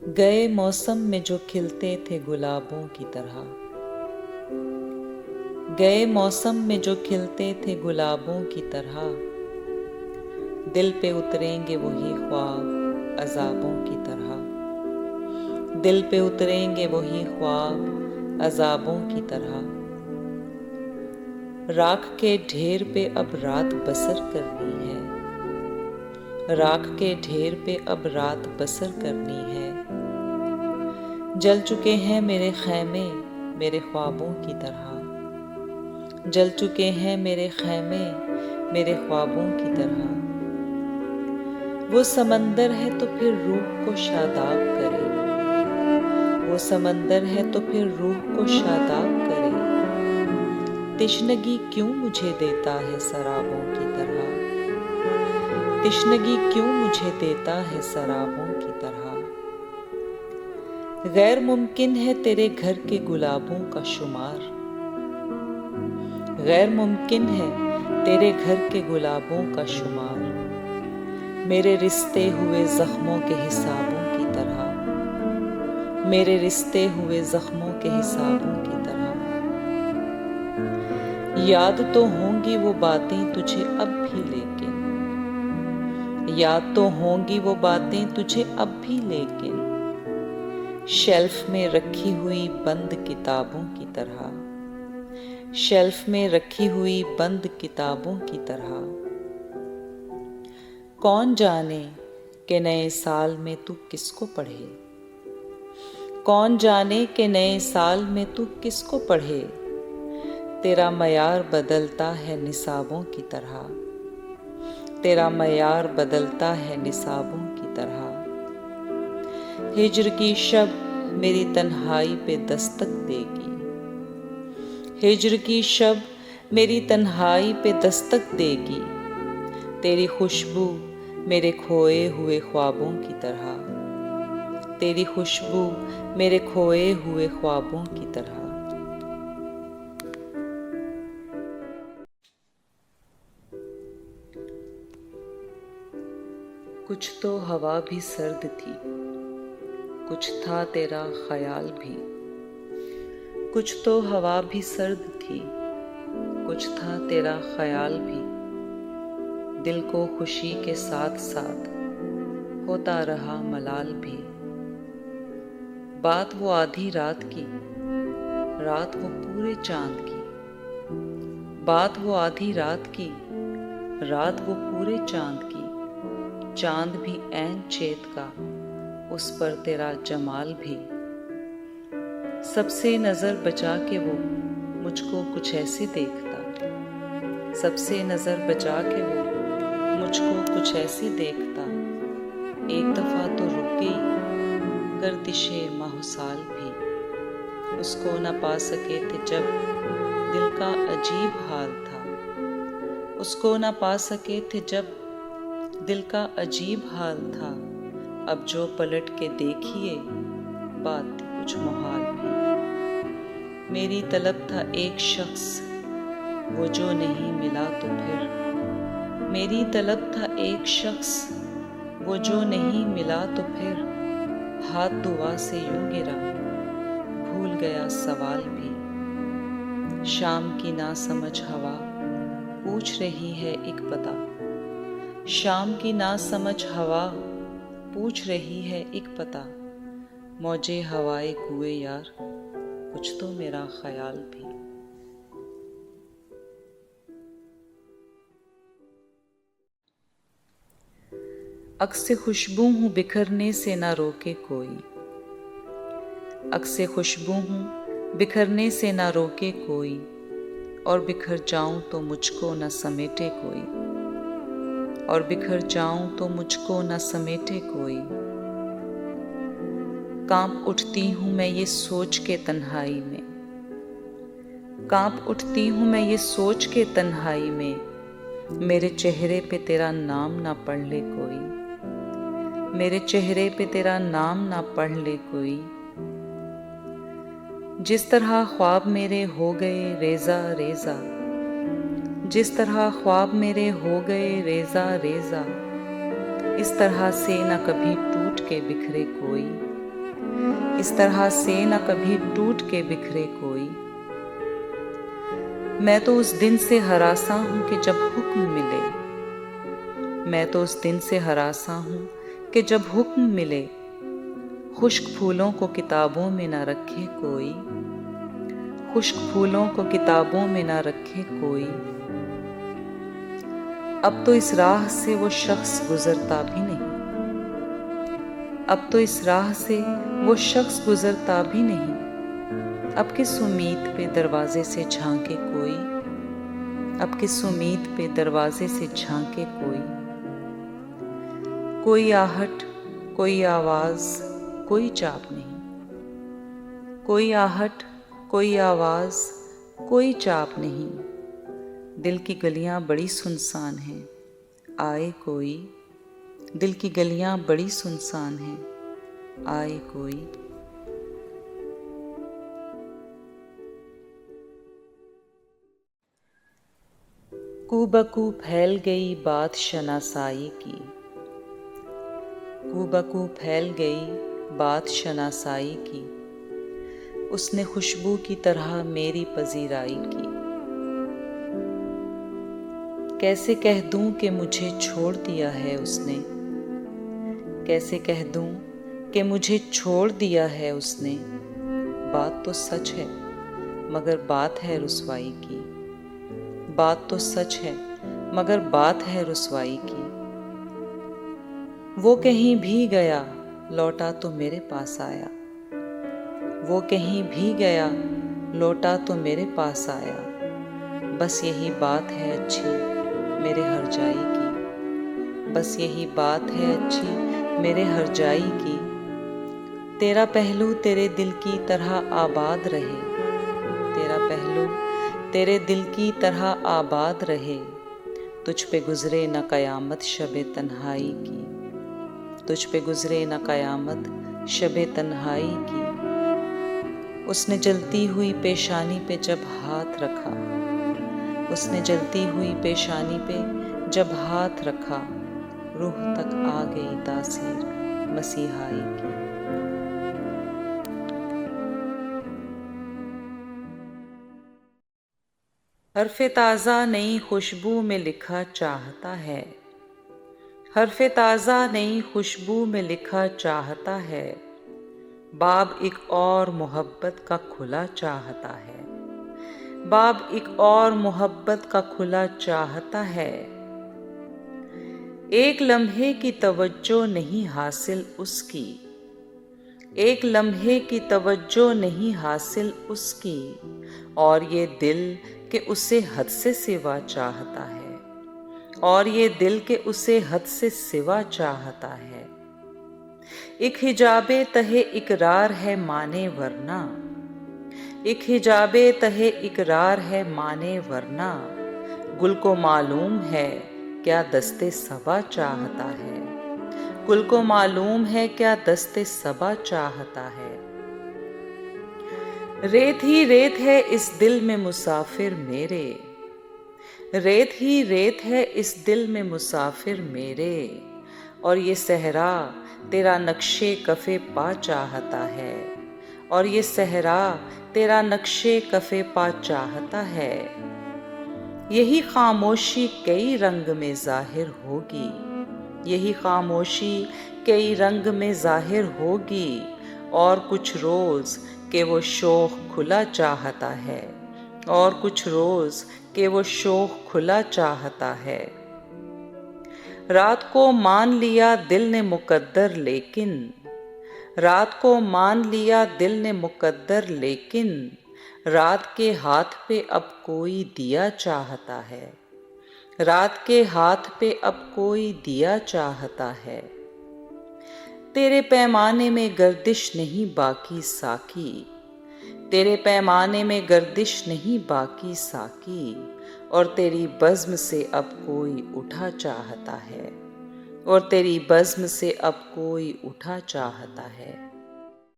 गए मौसम में जो खिलते थे गुलाबों की तरह, गए मौसम में जो खिलते थे गुलाबों की तरह, दिल पे उतरेंगे वही ख्वाब अज़ाबों की तरह, दिल पे उतरेंगे वही ख्वाब अज़ाबों की तरह। राख के ढेर पे अब रात बसर करनी है, राख के ढेर पे अब रात बसर करनी है। जल चुके हैं मेरे खैमे मेरे ख्वाबों की तरह, जल चुके हैं मेरे खैमे मेरे ख्वाबों की तरह। वो समंदर है तो फिर रूह को शादाब करे, वो समंदर है तो फिर रूह को शादाब करे। तिश्नगी क्यों मुझे देता है शराबों की तरह, तिश्नगी क्यों मुझे देता है शराबों की तरह। गैर मुमकिन है तेरे घर के गुलाबों का शुमार, गैर मुमकिन है तेरे घर के गुलाबों का शुमार। मेरे रिश्ते हुए जख्मों के हिसाबों की तरह, मेरे रिश्ते हुए जख्मों के हिसाबों की तरह। याद तो होंगी वो बातें तुझे अब भी लेकिन, याद तो होंगी वो बातें तुझे अब भी लेकिन, शेल्फ में रखी हुई बंद किताबों की तरह, शेल्फ में रखी हुई बंद किताबों की तरह। कौन जाने कि नए साल में तू किसको पढ़े, कौन जाने कि नए साल में तू किसको पढ़े। तेरा मयार बदलता है निसाबों की तरह, तेरा मयार बदलता है निसाबों की तरह। हिज्र की शब मेरी तन्हाई पे दस्तक देगी, हिज्र की शब मेरी तन्हाई पे दस्तक देगी। तेरी खुशबू मेरे खोए हुए ख्वाबों की तरह, तेरी खुशबू मेरे खोए हुए ख्वाबों की तरह। कुछ तो हवा भी सर्द थी, कुछ था तेरा ख्याल भी, कुछ तो हवा भी सर्द थी, कुछ था तेरा ख्याल भी। दिल को खुशी के साथ साथ होता रहा मलाल भी। बात वो आधी रात की, रात वो पूरे चांद की, बात वो आधी रात की, रात वो पूरे चांद की। चांद भी ऐन चेत का, उस पर तेरा जमाल भी। सबसे नजर बचा के वो मुझको कुछ ऐसे देखता, सबसे नजर बचा के वो मुझको कुछ ऐसे देखता। एक दफा तो रुक गई गर्दिशे माहौसाल भी, उसको न पा सके थे जब दिल का अजीब हाल था, उसको न पा सके थे जब दिल का अजीब हाल था। अब जो पलट के देखिए बात थी कुछ मुहाल भी। मेरी तलब था एक शख्स वो जो नहीं मिला तो फिर, मेरी तलब था एक शख्स वो जो नहीं मिला तो फिर। हाथ दुआ से यूं गिरा भूल गया सवाल भी। शाम की ना समझ हवा पूछ रही है एक पता, शाम की ना समझ हवा पूछ रही है एक पता। मौजे हवाए कुए यार कुछ तो मेरा ख्याल भी। अक्से खुशबू हूँ बिखरने से ना रोके कोई, अक्से खुशबू हूँ बिखरने से ना रोके कोई। और बिखर जाऊं तो मुझको न समेटे कोई, और बिखर जाऊं तो मुझको न समेटे कोई। कांप उठती हूँ मैं ये सोच के तन्हाई में, कांप उठती हूँ मैं ये सोच के तन्हाई में। मेरे चेहरे पे तेरा नाम ना पढ़ ले कोई, मेरे चेहरे पे तेरा नाम ना पढ़ ले कोई। जिस तरह ख्वाब मेरे हो गए रेजा रेजा, जिस तरह ख्वाब मेरे हो गए रेजा रेजा। इस तरह से न कभी टूट के बिखरे कोई, इस तरह से न कभी टूट के बिखरे कोई। मैं तो उस दिन से हरासा हूं कि जब हुक्म मिले, मैं तो उस दिन से हरासा हूं कि जब हुक्म मिले, खुश्क फूलों को किताबों में ना रखे कोई, खुश्क फूलों को किताबों में ना रखे कोई। अब तो इस राह से वो शख्स गुजरता भी नहीं, अब तो इस राह से वो शख्स गुजरता भी नहीं। अब किस उम्मीद पे दरवाजे से झांके कोई, अब किस उम्मीद पे दरवाजे से झांके कोई। कोई आहट, कोई आवाज, कोई चाप नहीं, कोई आहट, कोई आवाज, कोई चाप नहीं। दिल की गलियां बड़ी सुनसान हैं, आए कोई, दिल की गलियां बड़ी सुनसान हैं, आए कोई। कूबकू फैल गई बात शनासाई की, कूबकू फैल गई बात शनासाई की। उसने खुशबू की तरह मेरी पजीराई की। कैसे कह दूं कि मुझे छोड़ दिया है उसने, कैसे कह दूं कि मुझे छोड़ दिया है उसने। बात तो सच है मगर बात है रुसवाई की, बात तो सच है मगर बात है रुसवाई की। वो कहीं भी गया लौटा तो मेरे पास आया, वो कहीं भी गया लौटा तो मेरे पास आया। बस यही बात है अच्छी मेरे हरजाई की, बस यही बात है अच्छी मेरे हरजाई की। तेरा पहलू तेरे दिल की तरह आबाद रहे, तेरा पहलू तेरे दिल की तरह आबाद रहे। तुझ पे गुजरे न कयामत शबे तन्हाई की, तुझ पे गुजरे न कयामत शबे तन्हाई की। उसने जलती हुई पेशानी पे जब हाथ रखा, उसने जलती हुई पेशानी पे जब हाथ रखा। रूह तक आ गई तासीर मसीहाई की। हर्फ़े ताज़ा नई खुशबू में लिखा चाहता है, हर्फ़े ताज़ा नई खुशबू में लिखा चाहता है। बाब एक और मोहब्बत का खुला चाहता है, बाब एक और मोहब्बत का खुला चाहता है। एक लम्हे की तवज्जो नहीं हासिल उसकी, एक लम्हे की तवज्जो नहीं हासिल उसकी। और ये दिल के उसे हद से सिवा चाहता है, और ये दिल के उसे हद से सिवा चाहता है। एक हिजाबे तहे इकरार है माने वरना, एक हिजाबे तहे इकरार है माने वरना। गुल को मालूम है क्या दस्ते सबा चाहता है, गुल को मालूम है क्या दस्ते सबा चाहता है। रेत ही रेत है इस दिल में मुसाफिर मेरे, रेत ही रेत है इस दिल में मुसाफिर मेरे। और ये सहरा तेरा नक्शे कफे पा चाहता है, और ये सहरा तेरा नक्शे कफे पा चाहता है। यही खामोशी कई रंग में जाहिर होगी, यही खामोशी कई रंग में जाहिर होगी। और कुछ रोज के वो शोख खुला चाहता है, और कुछ रोज के वो शोख खुला चाहता है। रात को मान लिया दिल ने मुकद्दर लेकिन, रात को मान लिया दिल ने मुकद्दर लेकिन। रात के हाथ पे अब कोई दिया चाहता है, रात के हाथ पे अब कोई दिया चाहता है। तेरे पैमाने में गर्दिश नहीं बाकी साकी, तेरे पैमाने में गर्दिश नहीं बाकी साकी। और तेरी बज़्म से अब कोई उठा चाहता है, और तेरी बज़्म से अब कोई उठा चाहता है।